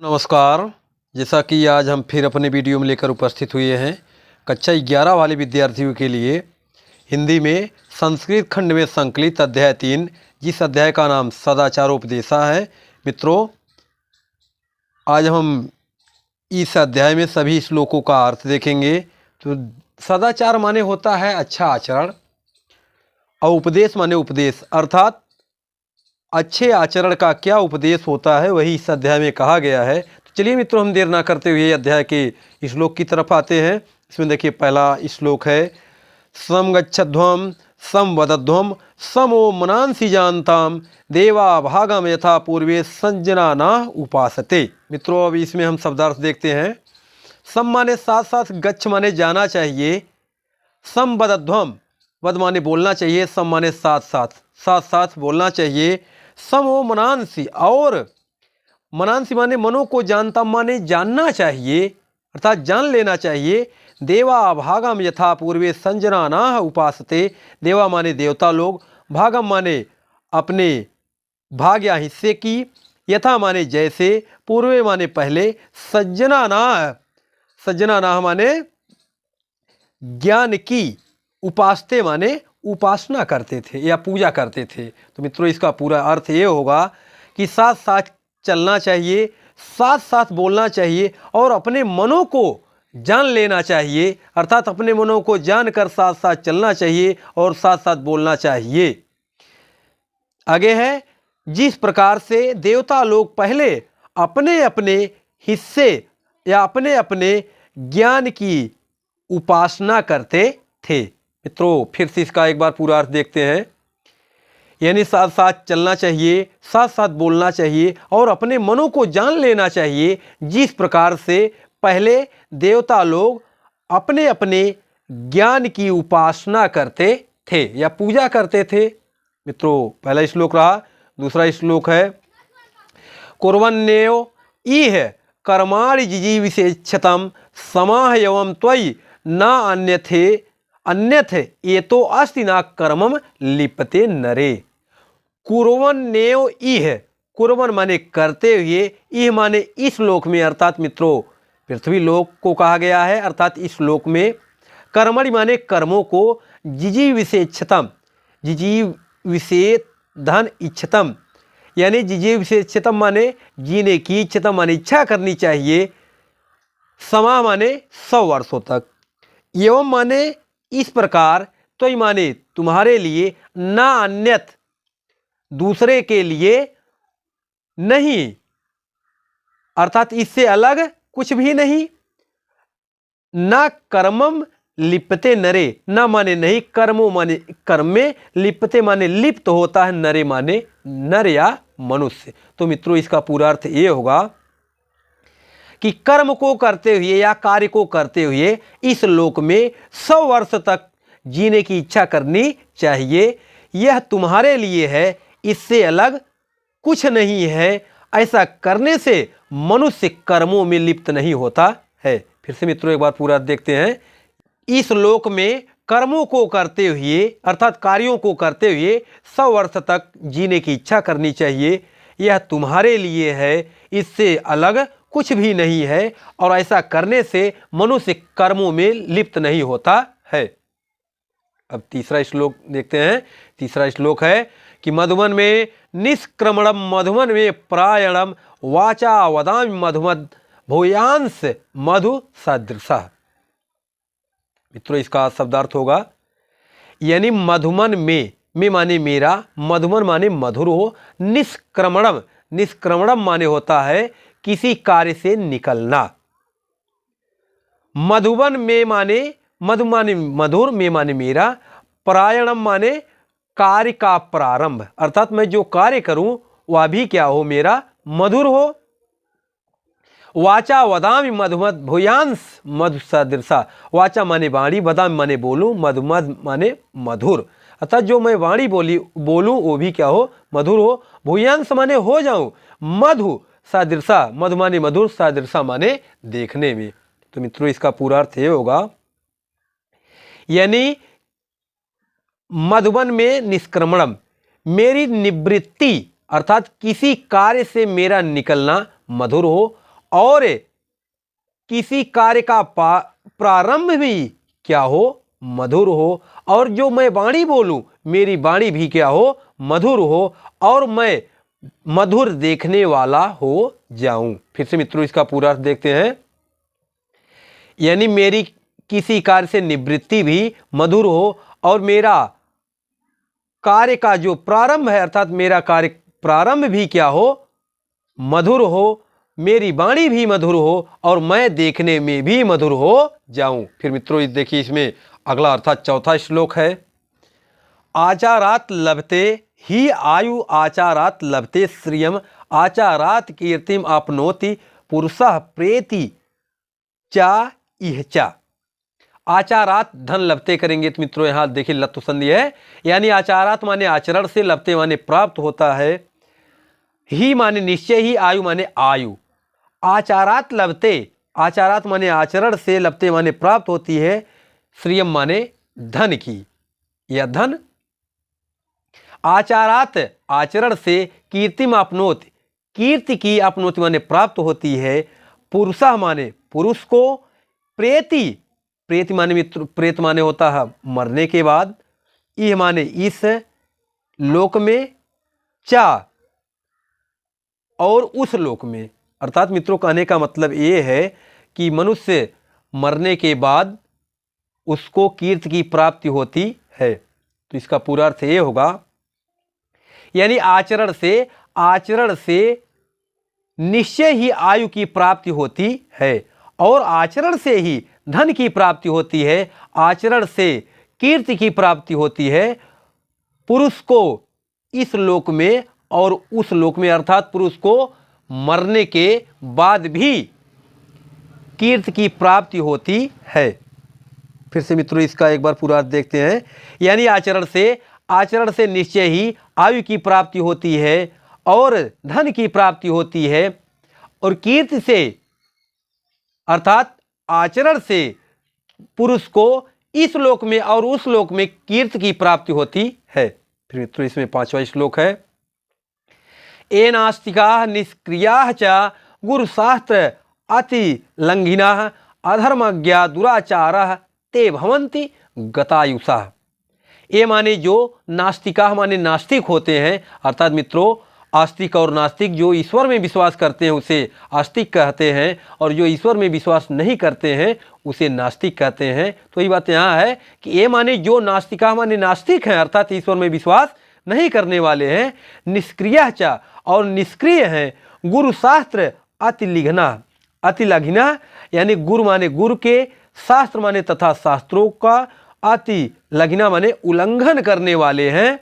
नमस्कार। जैसा कि आज हम फिर अपने वीडियो में लेकर उपस्थित हुए हैं कक्षा 11 वाले विद्यार्थियों के लिए हिंदी में संस्कृत खंड में संकलित अध्याय 3, जिस अध्याय का नाम सदाचारोपदेशा है। मित्रों, आज हम इस अध्याय में सभी श्लोकों का अर्थ देखेंगे। तो सदाचार माने होता है अच्छा आचरण, और उपदेश माने उपदेश, अर्थात अच्छे आचरण का क्या उपदेश होता है वही इस अध्याय में कहा गया है। तो चलिए मित्रों, हम देर ना करते हुए अध्याय के श्लोक की तरफ आते हैं। इसमें देखिए पहला श्लोक है, सम गच्छध्वम सम वदध्वम समो मनांसि जानताम देवा भागम यथा पूर्वे संजना न उपासते। मित्रों, अब इसमें हम शब्दार्थ देखते हैं। सम माने साथ साथ, गच्छ माने जाना चाहिए, सम वदध्वम वद माने बोलना चाहिए, सम माने साथ साथ, साथ साथ बोलना चाहिए। समो मनांसि, और मनांसि माने मनो को जानता माने जानना चाहिए, अर्थात जान लेना चाहिए। देवा भागम यथा पूर्वे संजना ना उपासते। देवा माने देवता लोग, भागम माने अपने भाग या हिस्से की, यथा माने जैसे, पूर्वे माने पहले, सज्जना ना माने ज्ञान की, उपासते माने उपासना करते थे या पूजा करते थे। तो मित्रों, इसका पूरा अर्थ ये होगा कि साथ साथ चलना चाहिए, साथ साथ बोलना चाहिए, और अपने मनों को जान लेना चाहिए, अर्थात अपने मनों को जानकर साथ साथ चलना चाहिए और साथ साथ बोलना चाहिए। आगे है, जिस प्रकार से देवता लोग पहले अपने अपने हिस्से या अपने अपने ज्ञान की उपासना करते थे। मित्रों, फिर से इसका एक बार पूरा अर्थ देखते हैं। यानी साथ साथ चलना चाहिए, साथ साथ बोलना चाहिए और अपने मनों को जान लेना चाहिए, जिस प्रकार से पहले देवता लोग अपने अपने ज्ञान की उपासना करते थे या पूजा करते थे। मित्रों, पहला श्लोक रहा। दूसरा श्लोक है, कुर्वन्नेव इह कर्माणि जिजीविषेच्छतम समाहयवम त्वयि न अन्यथ ये तो अस्ति ना कर्मम लिपते नरे। कुर्वन्नेव इह, कुर्वन माने करते हुए, इह माने इस लोक में, अर्थात मित्रों पृथ्वी लोक को कहा गया है। अर्थात इस लोक में कर्मणि माने कर्मों को, जिजीविषेच्छतम, जिजीविषेत धन इच्छतम, यानी जिजीविषेच्छतम माने जीने की, इच्छतम माने इच्छा करनी चाहिए, समा माने 100 वर्षों तक, एवं माने इस प्रकार, तो माने तुम्हारे लिए, ना अन्यत दूसरे के लिए नहीं, अर्थात इससे अलग कुछ भी नहीं। ना कर्मम लिपते नरे, ना माने नहीं, कर्मों माने कर्म में, लिपते माने लिप्त होता है, नरे माने नर या मनुष्य। तो मित्रों, इसका पूरा अर्थ ये होगा कि कर्म को करते हुए या कार्य को करते हुए इस लोक में 100 वर्ष तक जीने की इच्छा करनी चाहिए। यह तुम्हारे लिए है, इससे अलग कुछ नहीं है। ऐसा करने से मनुष्य कर्मों में लिप्त नहीं होता है। फिर से मित्रों, एक बार पूरा देखते हैं। इस लोक में कर्मों को करते हुए, अर्थात कार्यों को करते हुए 100 वर्ष तक जीने की इच्छा करनी चाहिए। यह तुम्हारे लिए है, इससे अलग कुछ भी नहीं है, और ऐसा करने से मनुष्य कर्मों में लिप्त नहीं होता है। अब तीसरा श्लोक देखते हैं। तीसरा श्लोक है कि मधुमन में निष्क्रमणम मधुमन में प्रायणम वाचा वदामि मधुमद भूयांश मधु सदृशः। मित्रों, इसका शब्दार्थ होगा, यानी मधुमन में माने मेरा, मधुमन माने मधुर हो, निष्क्रमणम, निष्क्रमणम माने होता है किसी कार्य से निकलना। मधुबन में माने, मधु माने मधुर, में माने मेरा, प्रायणम माने कार्य का प्रारंभ, अर्थात मैं जो कार्य करूं वह भी क्या हो, मेरा मधुर हो। वाचा वदामि मधुमद भूयांश मधु सदृशा, वाचा माने वाणी, वदामि माने बोलूं, मधुमद माने मधुर, अर्थात जो मैं वाणी बोलूं वो भी क्या हो, मधुर हो। भूयांश माने हो जाऊं, मधु सदृशा, मधु माने मधुर, सदृशा माने देखने में। तो मित्रों, इसका पूरा अर्थ ये होगा, यानी मधुबन में निष्क्रमणम, मेरी निवृत्ति, अर्थात किसी कार्य से मेरा निकलना मधुर हो, और किसी कार्य का प्रारंभ भी क्या हो, मधुर हो। और जो मैं वाणी बोलूं, मेरी वाणी भी क्या हो, मधुर हो, और मैं मधुर देखने वाला हो जाऊं। फिर से मित्रों इसका पूरा अर्थ देखते हैं। यानी मेरी किसी कार्य से निवृत्ति भी मधुर हो, और मेरा कार्य का जो प्रारंभ है, अर्थात मेरा कार्य प्रारंभ भी क्या हो, मधुर हो, मेरी वाणी भी मधुर हो, और मैं देखने में भी मधुर हो जाऊं। फिर मित्रों देखिए इसमें अगला अर्थात चौथा श्लोक है। आचारात लभते ही आयु आचारात लभते श्रियम आचारात कीर्तिम आपनोति पुरुषः प्रेति चा इह चा। आचारात धन लभते करेंगे तो मित्रों यहाँ देखिए लत्व संधि है, यानी आचारात माने आचरण से, लभते माने प्राप्त होता है, ही माने निश्चय ही, आयु माने आयु। आचारात लभते, आचारात माने आचरण से, लभते माने प्राप्त होती है, श्रियम माने धन की या धन। आचारात आचरण से, कीर्तिम आपनोति, कीर्ति की, आपनोति माने प्राप्त होती है, पुरुषः माने पुरुष को, प्रेति, प्रेति माने मित्र, प्रेत माने होता है मरने के बाद, यह माने इस लोक में, चा और उस लोक में। अर्थात मित्रों कहने का मतलब ये है कि मनुष्य मरने के बाद उसको कीर्ति की प्राप्ति होती है। तो इसका पूरा अर्थ ये होगा, यानी आचरण से निश्चय ही आयु की प्राप्ति होती है, और आचरण से ही धन की प्राप्ति होती है, आचरण से कीर्ति की प्राप्ति होती है। पुरुष को इस लोक में और उस लोक में, अर्थात पुरुष को मरने के बाद भी कीर्ति की प्राप्ति होती है। फिर से मित्रों इसका एक बार पूरा अर्थ देखते हैं। यानी आचरण से निश्चय ही आयु की प्राप्ति होती है, और धन की प्राप्ति होती है, और कीर्ति से अर्थात आचरण से पुरुष को इस लोक में और उस लोक में कीर्ति की प्राप्ति होती है। फिर मित्रों इसमें पांचवा श्लोक है। ए नास्तिका निष्क्रिया च गुरुशास्त्र अति लंघिना अधर्मज्ञा दुराचारा ते भवन्ति गतायुषा। ये माने जो नास्तिका माने नास्तिक होते हैं, अर्थात मित्रों आस्तिक और नास्तिक, जो ईश्वर में विश्वास करते हैं उसे आस्तिक कहते हैं, और जो ईश्वर में विश्वास नहीं करते हैं उसे नास्तिक कहते हैं। तो ये बात यहाँ है कि ये माने जो नास्तिका माने नास्तिक हैं, अर्थात ईश्वर में विश्वास नहीं करने वाले हैं, निष्क्रिय चा और निष्क्रिय हैं, गुरु शास्त्र अति लघिना, यानी गुरु माने गुरु के, शास्त्र माने तथा शास्त्रों का, अति लघिना माने उल्लंघन करने वाले हैं,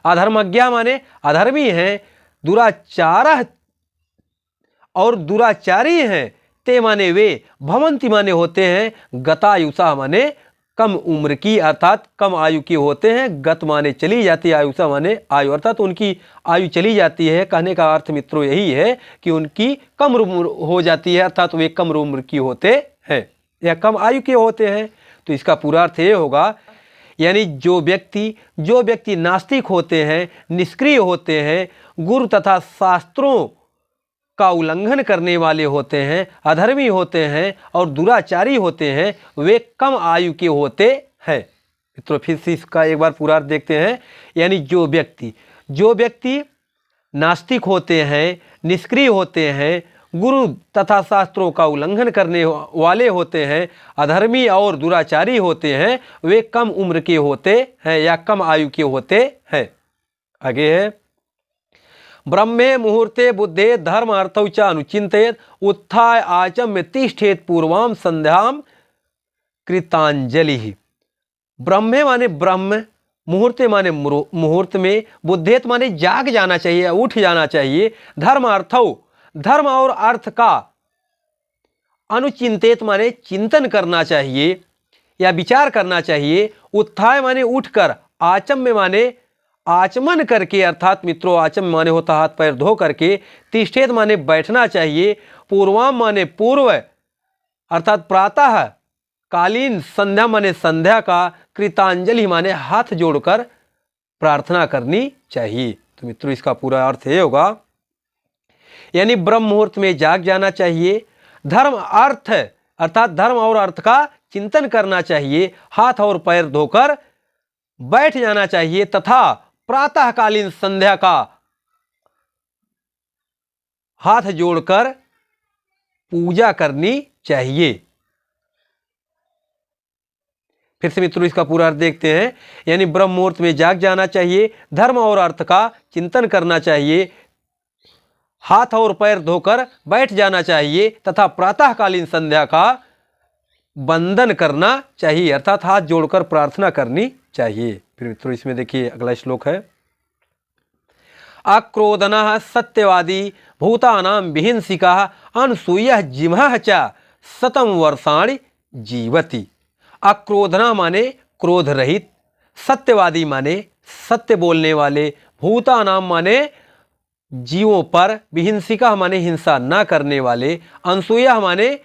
अधर्मज्ञा माने अधर्मी हैं, दुराचारा और दुराचारी हैं, ते माने वे, भवंती माने होते हैं, गतायुषा माने कम उम्र की, अर्थात कम आयु के होते हैं। गत माने चली जाती है, आयुषा माने आयु, अर्थात उनकी आयु चली जाती है। कहने का अर्थ मित्रों यही है कि उनकी कम उम्र हो जाती है, अर्थात वे कम उम्र की होते हैं या कम आयु के होते हैं। तो इसका पूरा अर्थ ये होगा, यानी जो व्यक्ति नास्तिक होते हैं, निष्क्रिय होते हैं, गुरु तथा शास्त्रों का उल्लंघन करने वाले होते हैं, अधर्मी होते हैं और दुराचारी होते हैं, वे कम आयु के होते हैं। मित्रों फिर से इसका एक बार पूरा अर्थ देखते हैं। यानी जो व्यक्ति नास्तिक होते हैं, निष्क्रिय होते हैं, गुरु तथा शास्त्रों का उल्लंघन करने वाले होते हैं, अधर्मी और दुराचारी होते हैं, वे कम उम्र के होते हैं या कम आयु के होते हैं। आगे है, ब्रह्मे मुहूर्ते बुद्धे धर्म अर्थौ च अनुचिंतेत उत्थाय आचम्य तिष्ठेत पूर्वाम संध्याम कृतांजलि। ब्रह्मे माने ब्रह्म, मुहूर्ते माने मुहूर्त में, बुद्धेत माने जाग जाना चाहिए, उठ जाना चाहिए, धर्म अर्थौ, धर्म और अर्थ का, अनुचिंतेत माने चिंतन करना चाहिए या विचार करना चाहिए, उत्थाय माने उठकर, आचम्य माने आचमन करके, अर्थात मित्रों आचम्य माने होता हाथ पैर धो करके, तिष्ठेत माने बैठना चाहिए, पूर्वाम माने पूर्व अर्थात प्रातः कालीन, संध्या माने संध्या का, कृतांजलि माने हाथ जोड़कर प्रार्थना करनी चाहिए। तो मित्रों इसका पूरा अर्थ ये होगा, यानी ब्रह्म मुहूर्त में जाग जाना चाहिए। धर्म अर्थ अर्थात धर्म और अर्थ का चिंतन करना चाहिए। हाथ और पैर धोकर बैठ जाना चाहिए तथा प्रातःकालीन संध्या का हाथ जोड़कर पूजा करनी चाहिए। फिर से मित्रों इसका पूरा अर्थ देखते हैं। यानी ब्रह्म मुहूर्त में जाग जाना चाहिए, धर्म और अर्थ का चिंतन करना चाहिए, हाथ और पैर धोकर बैठ जाना चाहिए तथा प्रातःकालीन संध्या का वंदन करना चाहिए अर्थात हाथ जोड़कर प्रार्थना करनी चाहिए। फिर मित्रों इसमें देखिए अगला श्लोक है। अक्रोधनः सत्यवादी भूतानां विहिंसिकः अनसूयः जिमः च शतं वर्षाणि जीवति। अक्रोधना माने क्रोध रहित, सत्यवादी माने सत्य बोलने वाले, भूतानाम माने जीवों पर, विहिंसिका माने हिंसा ना करने वाले, अनसूया माने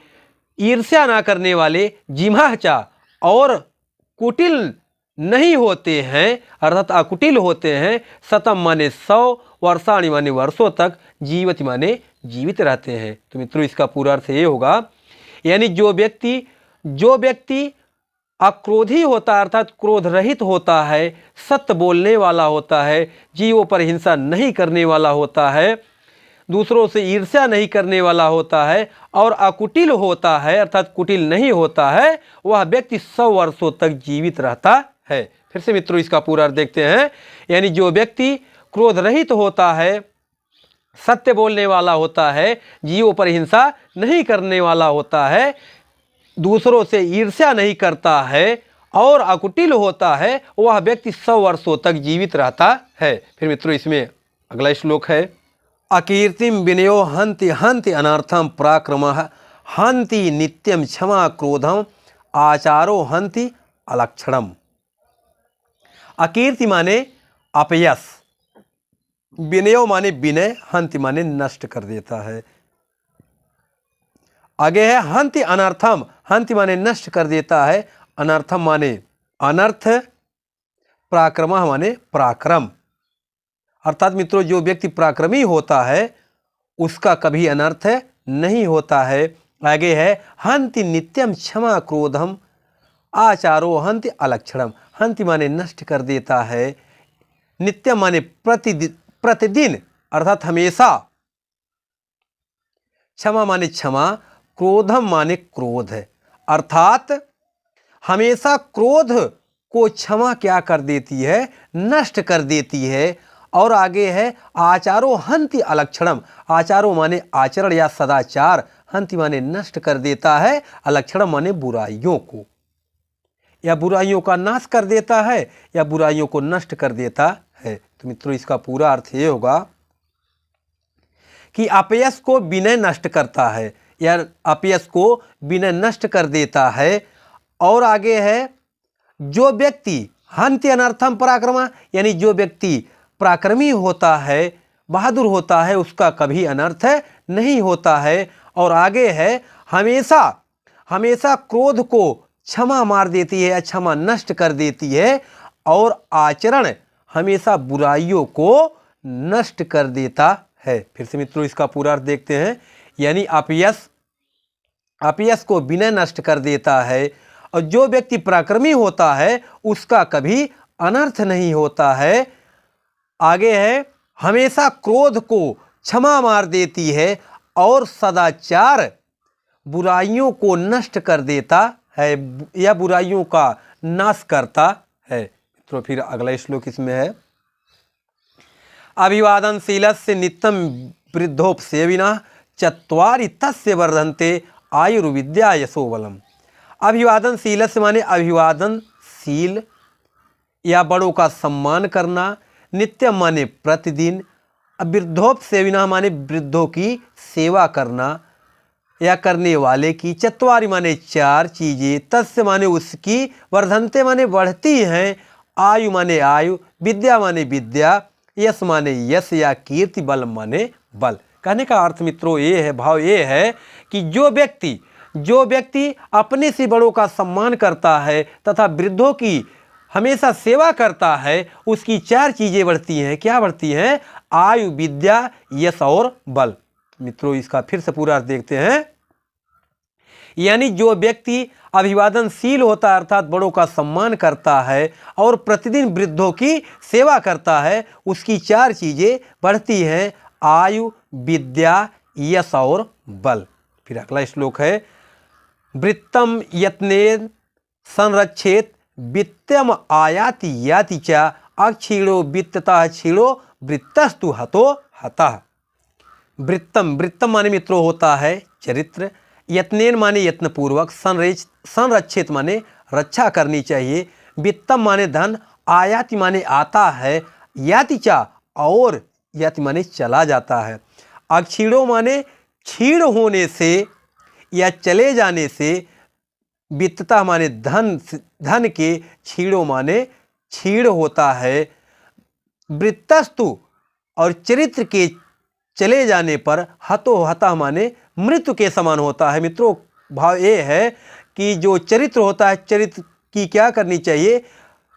ईर्ष्या ना करने वाले, जिम्हा चा और कुटिल नहीं होते हैं अर्थात अकुटिल होते हैं, शतम माने 100, वर्षाणि माने वर्षों तक, जीवति माने जीवित रहते हैं। तो मित्रों इसका पूरा अर्थ ये होगा यानी जो व्यक्ति अक्रोधी होता है अर्थात क्रोध रहित होता है, सत्य बोलने वाला होता है, जीवों पर हिंसा नहीं करने वाला होता है, दूसरों से ईर्ष्या नहीं करने वाला होता है और अकुटिल होता है अर्थात कुटिल नहीं होता है, वह व्यक्ति 100 वर्षों तक जीवित रहता है। फिर से मित्रों इसका पूरा अर्थ देखते हैं। यानी जो व्यक्ति क्रोध रहित होता है, सत्य बोलने वाला होता है, जीवों पर हिंसा नहीं करने वाला होता है, दूसरों से ईर्ष्या नहीं करता है और अकुटिल होता है, वह व्यक्ति 100 वर्षों तक जीवित रहता है। फिर मित्रों इसमें अगला श्लोक है। अकीर्तिम विनयो हंति हंति अनर्थम पराक्रमः हंति नित्यम क्षमा क्रोधम आचारो हंति अलक्षणम। अकीर्ति माने अपयश, विनयो माने विनय, हंति माने नष्ट कर देता है। आगे है हंति अनर्थम, हंति माने नष्ट कर देता है, अनर्थम माने अनर्थ, पराक्रमः माने पराक्रम। अर्थात मित्रों जो व्यक्ति पराक्रमी होता है उसका कभी अनर्थ नहीं होता है। आगे है हंति नित्यम क्षमा क्रोधम आचारो हंति अलक्षणम। हंति माने नष्ट कर देता है, नित्यम माने प्रतिदिन अर्थात हमेशा, क्षमा माने क्षमा, क्रोधम माने क्रोध है अर्थात हमेशा क्रोध को क्षमा क्या कर देती है, नष्ट कर देती है। और आगे है आचारो हंति अलक्षणम। आचारो माने आचरण या सदाचार, हंति माने नष्ट कर देता है, अलक्षणम माने बुराइयों को, या बुराइयों का नाश कर देता है या बुराइयों को नष्ट कर देता है। तो मित्रों इसका पूरा अर्थ ये होगा कि अपयश को विनय नष्ट करता है या अपयश को विनय नष्ट कर देता है। और आगे है जो व्यक्ति हंति अनर्थम पराक्रम, यानी जो व्यक्ति पराक्रमी होता है, बहादुर होता है, उसका कभी अनर्थ नहीं होता है। और आगे है हमेशा क्रोध को क्षमा मार देती है, क्षमा नष्ट कर देती है और आचरण हमेशा बुराइयों को नष्ट कर देता है। फिर से मित्रों इसका पूरा अर्थ देखते हैं। यानी अपयश को विनय नष्ट कर देता है और जो व्यक्ति पराक्रमी होता है उसका कभी अनर्थ नहीं होता है। आगे है हमेशा क्रोध को क्षमा मार देती है और सदाचार बुराइयों को नष्ट कर देता है या बुराइयों का नाश करता है। तो फिर अगला श्लोक इसमें है अभिवादनशीलस्य नित्यं वृद्धोपसेविनः चत्वारि तस्य वर्धन्ते आयुर्विद्या यशो बलम। अभिवादनशीलस्य माने अभिवादनशील या बड़ों का सम्मान करना, नित्यम माने प्रतिदिन, वृद्धोपसेविनः माने वृद्धों की सेवा करना या करने वाले की, चत्वारि माने 4 चीजें, तस्य माने उसकी, वर्धन्ते माने बढ़ती हैं, आयु माने आयु, विद्या माने विद्या, यश माने यश या कीर्ति, बल माने बल। कहने का अर्थ मित्रों ये है, भाव ये है कि जो व्यक्ति अपने से बड़ों का सम्मान करता है तथा वृद्धों की हमेशा सेवा करता है, उसकी 4 चीजें बढ़ती हैं। क्या बढ़ती हैं? आयु, विद्या, यश और बल। मित्रों इसका फिर से पूरा अर्थ देखते हैं। यानी जो व्यक्ति अभिवादनशील होता है अर्थात बड़ों का सम्मान करता है और प्रतिदिन वृद्धों की सेवा करता है, उसकी 4 चीजें बढ़ती हैं: आयु, विद्या, यश और बल। फिर अगला श्लोक है, वृत्तम यत्नेन संरक्षेत वित्तम आयाति याति च अक्षीणो वित्ततः क्षीणो वृत्तस्तु हतो हतः। वृत्तम, वृत्तम माने मित्रों होता है चरित्र, यत्नेन माने यत्नपूर्वक, संरक्षित माने रक्षा करनी चाहिए, वित्तम माने धन, आयाति माने आता है, याति चा और याति माने चला जाता है, अक्षीणो माने क्षीण होने से या चले जाने से, वित्तता माने धन, धन के, क्षीणो माने क्षीण होता है, वृत्तस्तु और चरित्र के चले जाने पर, हतो हतः माने मृत्यु के समान होता है। मित्रों भाव ये है कि जो चरित्र होता है, चरित्र की क्या करनी चाहिए?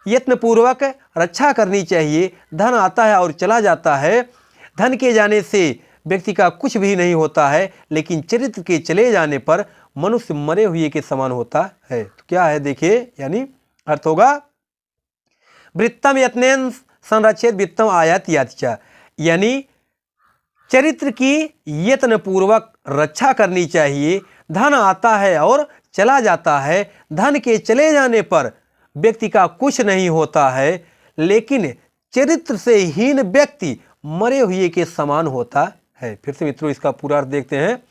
यत्नपूर्वक रक्षा करनी चाहिए। धन आता है और चला जाता है, धन के जाने से व्यक्ति का कुछ भी नहीं होता है, लेकिन चरित्र के चले जाने पर मनुष्य मरे हुए के समान होता है। तो क्या है देखिए, यानी अर्थ होगा वृत्तम यत्नेन संरक्षित वित्तम आयाति याति च, यानी चरित्र की यत्नपूर्वक रक्षा करनी चाहिए। धन आता है और चला जाता है, धन के चले जाने पर व्यक्ति का कुछ नहीं होता है, लेकिन चरित्र से हीन व्यक्ति मरे हुए के समान होता है। फिर से मित्रों इसका पूरा अर्थ देखते हैं,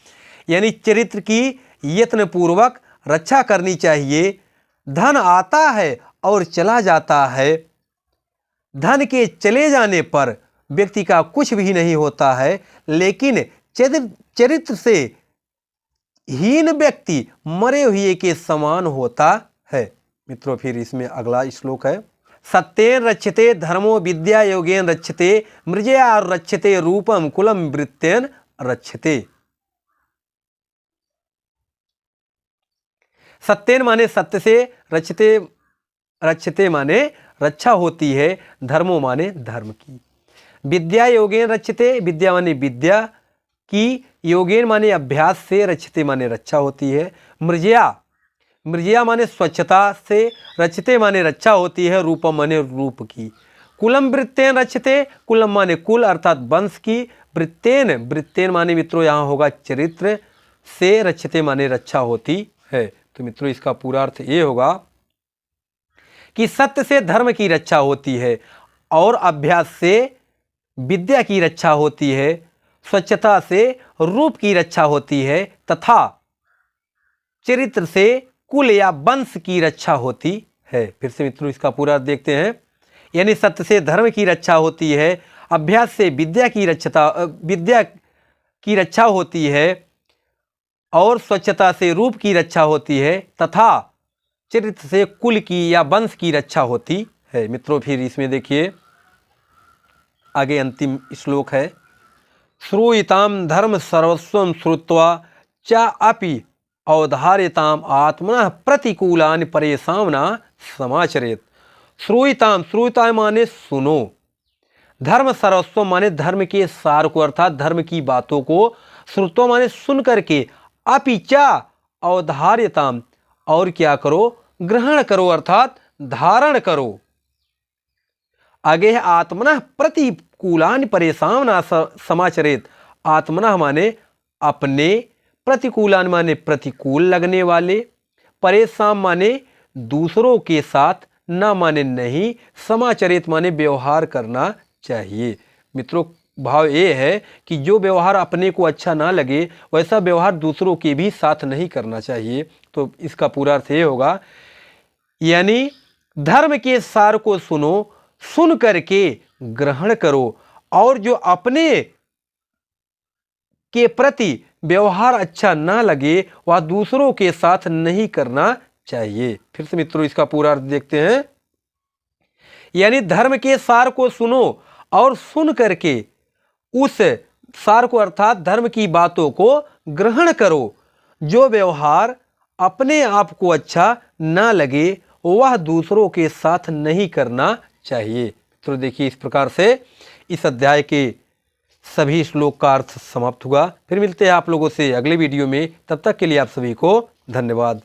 यानी चरित्र की यत्नपूर्वक रक्षा करनी चाहिए। धन आता है और चला जाता है, धन के चले जाने पर व्यक्ति का कुछ भी नहीं होता है, लेकिन चरित्र से हीन व्यक्ति मरे हुए के समान होता है। मित्रों फिर इसमें अगला श्लोक है, सत्येन रक्षते धर्मो विद्या योगेन रक्षते मृजया रक्षते रूपम कुलम वृत्तेन रक्षते। सत्येन माने सत्य से, रक्षते, रक्षते माने रक्षा होती है, धर्मो माने धर्म की, विद्या योगेन रक्षते, विद्या माने विद्या की, योगेन माने अभ्यास से, रक्षते माने रक्षा होती है, मृजया, मृजया माने स्वच्छता से, रक्षते माने रक्षा होती है, रूपम माने रूप की, कुलम वृत्तेन रक्षते, कुलम माने कुल अर्थात वंश की, वृत्तेन, वृत्तेन माने मित्रों यहाँ होगा चरित्र से, रक्षते माने रक्षा होती है। तो मित्रों इसका पूरा अर्थ ये होगा कि सत्य से धर्म की रक्षा होती है और अभ्यास से विद्या की रक्षा होती है, स्वच्छता से रूप की रक्षा होती है तथा चरित्र से कुल या वंश की रक्षा होती है। फिर से मित्रों इसका पूरा देखते हैं, यानी सत्य से धर्म की रक्षा होती है, अभ्यास से विद्या की रक्षा होती है और स्वच्छता से रूप की रक्षा होती है तथा चरित्र से कुल की या वंश की रक्षा होती है। मित्रों फिर इसमें देखिए आगे अंतिम श्लोक है, श्रूयताम धर्म सर्वस्वं श्रुत्वा च अपि अवधार्यताम आत्मनः प्रतिकूलानि परेषां न समाचरेत्। श्रूयताम, श्रूयताम माने सुनो, धर्म सर्वस्व माने धर्म के सार को अर्थात धर्म की बातों को, श्रुत्वा माने सुन करके, अपि च अवधार्यताम और क्या करो? ग्रहण करो अर्थात धारण करो। आगे है आत्मनः प्रतिकूलानि परेषां न समाचरेत्। आत्मनः माने अपने, प्रतिकूलानि माने प्रतिकूल लगने वाले, परेषां माने दूसरों के साथ, न माने नहीं, समाचरेत् माने व्यवहार करना चाहिए। मित्रों भाव ये है कि जो व्यवहार अपने को अच्छा ना लगे वैसा व्यवहार दूसरों के भी साथ नहीं करना चाहिए। तो इसका पूरा अर्थ ये होगा, यानी धर्म के सार को सुनो, सुन करके ग्रहण करो और जो अपने के प्रति व्यवहार अच्छा ना लगे वह दूसरों के साथ नहीं करना चाहिए। फिर से मित्रों इसका पूरा अर्थ देखते हैं, यानी धर्म के सार को सुनो और सुन करके उस सार को अर्थात धर्म की बातों को ग्रहण करो। जो व्यवहार अपने आप को अच्छा ना लगे वह दूसरों के साथ नहीं करना चाहिए। तो देखिए इस प्रकार से इस अध्याय के सभी श्लोक का अर्थ समाप्त हुआ। फिर मिलते हैं आप लोगों से अगले वीडियो में, तब तक के लिए आप सभी को धन्यवाद।